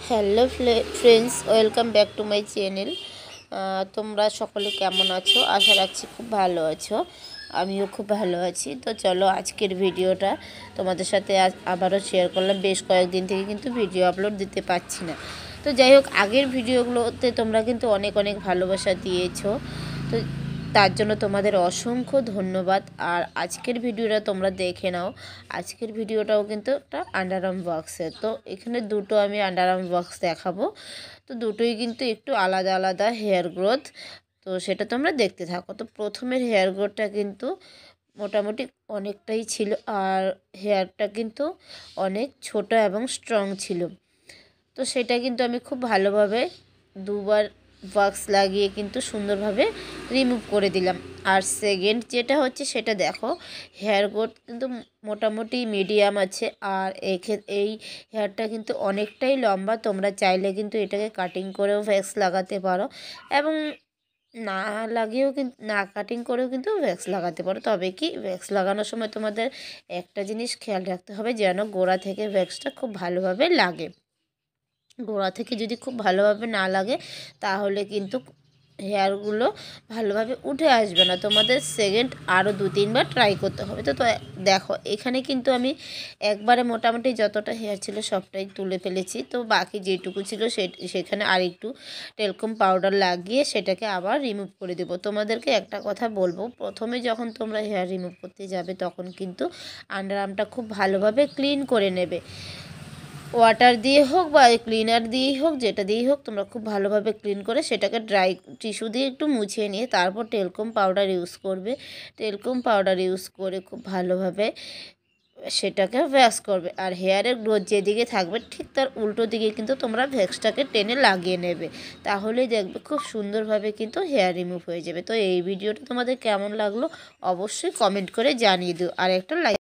Hello friends, welcome back to my channel. তোমরা সকলে কেমন আছো? আশা রাখছি খুব ভালো আছো। আমিও খুব ভালো আছি। তো চলো আজকের ভিডিওটা তোমাদের সাথে আবারও শেয়ার করলাম। বেশ কয়েকদিন থেকে কিন্তু ভিডিও আপলোড দিতে পারছি না। তো যাই হোক, আগের ভিডিওগুলোতে তোমরা কিন্তু অনেক অনেক ভালোবাসা দিয়েছো, তো তার জন্য তোমাদের অসংখ্য ধন্যবাদ। আর আজকের ভিডিওটা তোমরা দেখে নাও। আজকের ভিডিওটাও কিন্তু একটা আন্ডারআর্ম বক্সের। তো এখানে দুটো আমি আন্ডারআর্ম বক্স দেখাবো। তো দুটোই কিন্তু একটু আলাদা আলাদা হেয়ার গ্রোথ, তো সেটা তোমরা দেখতে থাকো। তো প্রথমের হেয়ার গ্রোথটা কিন্তু মোটামুটি অনেকটাই ছিল, আর হেয়ারটা কিন্তু অনেক ছোট এবং স্ট্রং ছিল। তো সেটা কিন্তু আমি খুব ভালোভাবে দুবার ওয়াক্স লাগিয়ে কিন্তু সুন্দরভাবে রিমুভ করে দিলাম। আর সেকেন্ড যেটা হচ্ছে সেটা দেখো, হেয়ার গ্রোথ কিন্তু মোটামুটি মিডিয়াম আছে। আর এই হেয়ারটা কিন্তু অনেকটাই লম্বা। তোমরা চাইলে কিন্তু এটাকে কাটিং করেও ভ্যাক্স লাগাতে পারো, এবং না লাগিয়েও কিন্তু না কাটিং করেও কিন্তু ভ্যাক্স লাগাতে পারো। তবে কি, ভ্যাক্স লাগানোর সময় তোমাদের একটা জিনিস খেয়াল রাখতে হবে, যেন গোড়া থেকে ভ্যাক্সটা খুব ভালোভাবে লাগে। গোড়া থেকে যদি খুব ভালোভাবে না লাগে, তাহলে কিন্তু হেয়ারগুলো ভালোভাবে উঠে আসবে না। তোমাদের সেকেন্ড আরও 2-3 বার ট্রাই করতে হবে। তো দেখো, এখানে কিন্তু আমি একবারে মোটামুটি যতটা হেয়ার ছিল সবটাই তুলে ফেলেছি। তো বাকি যেটুকু ছিল সেখানে আর একটু টেলকম পাউডার লাগিয়ে সেটাকে আবার রিমুভ করে দেবো। তোমাদেরকে একটা কথা বলবো, প্রথমে যখন তোমরা হেয়ার রিমুভ করতে যাবে তখন কিন্তু আন্ডারআর্মটা খুব ভালোভাবে ক্লিন করে নেবে। ওয়াটার দিয়ে হোক বা ক্লিনার দিয়েই হোক, যেটা দিয়েই হোক, তোমরা খুব ভালোভাবে ক্লিন করে সেটাকে ড্রাই টিস্যু দিয়ে একটু মুছিয়ে নিয়ে তারপর টেলকম পাউডার ইউজ করবে। টেলকম পাউডার ইউজ করে খুব ভালোভাবে সেটাকে ভ্যাক্স করবে। আর হেয়ারের গ্রোথ যেদিকে থাকবে ঠিক তার উল্টো দিকে কিন্তু তোমরা ভ্যাক্সটাকে টেনে লাগিয়ে নেবে। তাহলেই দেখবে খুব সুন্দরভাবে কিন্তু হেয়ার রিমুভ হয়ে যাবে। তো এই ভিডিওটা তোমাদের কেমন লাগলো অবশ্যই কমেন্ট করে জানিয়ে দিও, আর একটা লাইক